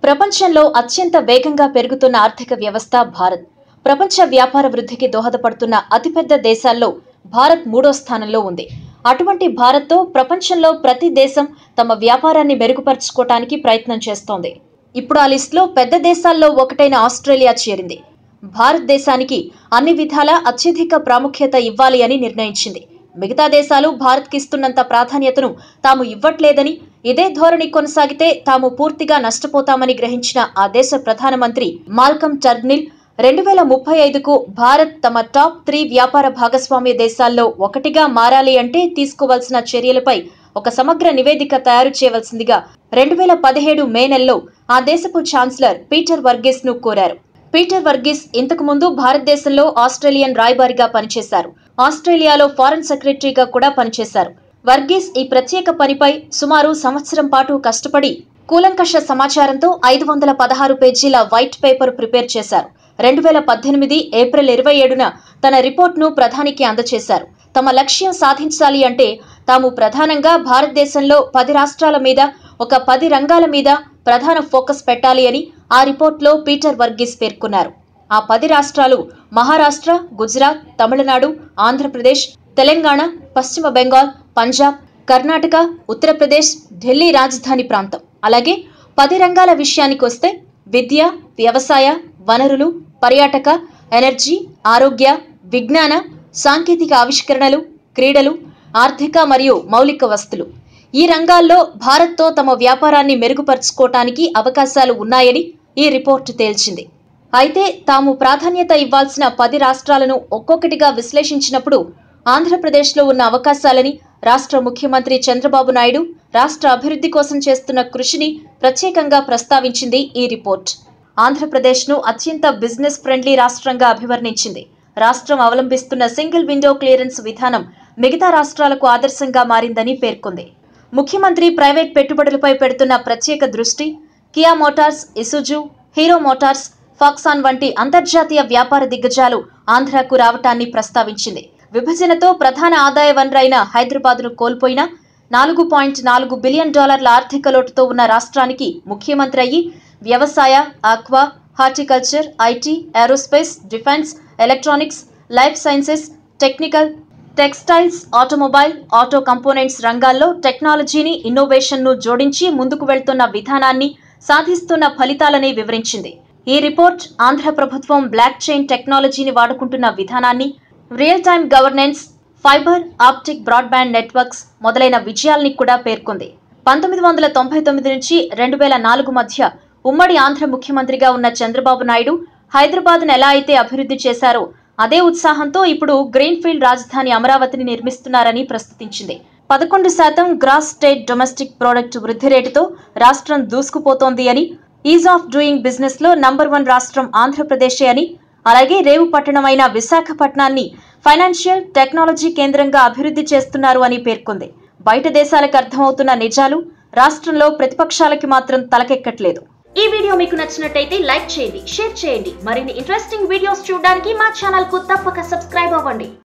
ప్రపంచంలో అత్యంత వేగంగా పెరుగుతున్న ఆర్థిక వ్యవస్థ భారత్. ప్రపంచ వ్యాపార వృద్ధికి దోహదపడుతున్న అతిపెద్ద దేశాల్లో భారత్ 3వ స్థానంలో ఉంది. అటువంటి భారత్తో ప్రపంచంలో ప్రతి దేశం తమ వ్యాపారాన్ని మెరుగుపరుచుకోవడానికి ప్రయత్నం చేస్తోంది. ఇప్పుడు ఆ లిస్టులో పెద్ద దేశాల్లో ఒకటైన ఆస్ట్రేలియా చేరింది. భారతదేశానికి అన్ని విధాలా అత్యధిక ప్రాముఖ్యత ఇవ్వాలి అని నిర్ణయించింది. మిగతా దేశాలు భారత్కి ఇస్తున్నంత ప్రాధాన్యతను తాము ఇవ్వట్లేదని, ఇదే ధోరణి కొనసాగితే తాము పూర్తిగా నష్టపోతామని గ్రహించిన ఆ దేశ ప్రధానమంత్రి మాల్కమ్ టర్బ్నిల్ 2035కు భారత్ తమ టాప్ 3 వ్యాపార భాగస్వామ్య దేశాల్లో ఒకటిగా మారాలి అంటే తీసుకోవాల్సిన చర్యలపై ఒక సమగ్ర నివేదిక తయారు చేయవలసిందిగా 2017 మే నెలలో ఆ దేశపు ఛాన్సలర్ పీటర్ వర్గీస్ ను కోరారు. పీటర్ వర్గీస్ ఇంతకు ముందు భారతదేశంలో ఆస్ట్రేలియన్ రాయబారిగా పనిచేశారు. ఆస్ట్రేలియాలో ఫారెన్ సెక్రటరీగా కూడా పనిచేశారు. వర్గీస్ ఈ ప్రత్యేక పనిపై సుమారు సంవత్సరం పాటు కష్టపడి కూలంకష సమాచారంతో 516 పేజీల వైట్ పేపర్ ప్రిపేర్ చేశారు. 2018 ఏప్రిల్ 27న తన రిపోర్ట్ను ప్రధానికి అందజేశారు. తమ లక్ష్యం సాధించాలి అంటే తాము ప్రధానంగా భారతదేశంలో 10 రాష్ట్రాల మీద ఒక 10 రంగాల మీద ప్రధాన ఫోకస్ పెట్టాలి అని ఆ రిపోర్ట్లో పీటర్ వర్గీస్ పేర్కొన్నారు. ఆ 10 రాష్ట్రాలు మహారాష్ట్ర, గుజరాత్, తమిళనాడు, ఆంధ్రప్రదేశ్, తెలంగాణ, పశ్చిమ బెంగాల్, పంజాబ్, కర్ణాటక, ఉత్తరప్రదేశ్, ఢిల్లీ రాజధాని ప్రాంతం. అలాగే 10 రంగాల విషయానికొస్తే విద్య, వ్యవసాయ, వనరులు, పర్యాటక, ఎనర్జీ, ఆరోగ్య, విజ్ఞాన, సాంకేతిక ఆవిష్కరణలు, క్రీడలు, ఆర్థిక మరియు మౌలిక వస్తువులు. ఈ రంగాల్లో భారత్తో తమ వ్యాపారాన్ని మెరుగుపరుచుకోవటానికి అవకాశాలు ఉన్నాయని ఈ రిపోర్టు తేల్చింది. అయితే తాము ప్రాధాన్యత ఇవ్వాల్సిన 10 రాష్ట్రాలను ఒక్కొక్కటిగా విశ్లేషించినప్పుడు ఆంధ్రప్రదేశ్లో ఉన్న అవకాశాలని రాష్ట్ర ముఖ్యమంత్రి చంద్రబాబు నాయుడు రాష్ట్ర అభివృద్ధి కోసం చేస్తున్న కృషిని ప్రత్యేకంగా ప్రస్తావించింది ఈ రిపోర్ట్. ఆంధ్రప్రదేశ్ను అత్యంత బిజినెస్ ఫ్రెండ్లీ రాష్ట్రంగా అభివర్ణించింది. రాష్ట్రం అవలంబిస్తున్న సింగిల్ విండో క్లియరెన్స్ విధానం మిగతా రాష్ట్రాలకు ఆదర్శంగా మారిందని పేర్కొంది. ముఖ్యమంత్రి ప్రైవేట్ పెట్టుబడులపై పెడుతున్న ప్రత్యేక దృష్టి, Kia Motors, Isuzu, Hero Motors, Foxconn వంటి అంతర్జాతీయ వ్యాపార దిగ్గజాలు ఆంధ్రాకు రావటాన్ని ప్రస్తావించింది. విభజనతో ప్రధాన ఆదాయ వనరైన హైదరాబాద్ను కోల్పోయిన $4.4 బిలియన్ ఆర్థిక లోటుతో ఉన్న రాష్ట్రానికి ముఖ్యమంత్రి అయ్యి వ్యవసాయ, aqua, horticulture, IT, aerospace, defence, electronics, life sciences, technical, textiles, automobile, auto components రంగాల్లో టెక్నాలజీని, ఇన్నోవేషన్ను జోడించి ముందుకు వెళ్తున్న విధానాన్ని, సాధిస్తున్న ఫలితాలని వివరించింది. ఈ రిపోర్ట్ ఆంధ్ర ప్రభుత్వం బ్లాక్ చైన్ టెక్నాలజీని వాడుకుంటున్న విధానాన్ని, real time governance, fibre optic broadband networks మొదలైన విజయాల్ని కూడా పేర్కొంది. 1999 నుంచి 2004 మధ్య ఉమ్మడి ఆంధ్ర ముఖ్యమంత్రిగా ఉన్న చంద్రబాబు నాయుడు హైదరాబాద్ను ఎలా అయితే అభివృద్ధి చేశారో అదే ఉత్సాహంతో ఇప్పుడు గ్రీన్ఫీల్డ్ రాజధాని అమరావతిని నిర్మిస్తున్నారని ప్రస్తుతించింది. 11% గ్రాస్ స్టేట్ డొమెస్టిక్ ప్రొడక్ట్ వృద్ధి రేటుతో రాష్ట్రం దూసుకుపోతోంది అని, ఈజ్ ఆఫ్ డూయింగ్ బిజినెస్ లో నంబర్ 1 రాష్ట్రం ఆంధ్రప్రదేశే అని, అలాగే రేవు పట్టణమైన విశాఖపట్నాన్ని ఫైనాన్షియల్ టెక్నాలజీ కేంద్రంగా అభివృద్ధి చేస్తున్నారు అని పేర్కొంది. బయట దేశాలకు అర్థమవుతున్న నిజాలు రాష్ట్రంలో ప్రతిపక్షాలకి మాత్రం తలకెక్కట్లేదు. ఈ వీడియో మీకు నచ్చినట్టయితే లైక్ చేయండి, షేర్ చేయండి. మరిన్ని ఇంట్రెస్టింగ్ వీడియోస్ చూడడానికి మా ఛానల్ కు తప్పక సబ్స్క్రైబ్ అవ్వండి.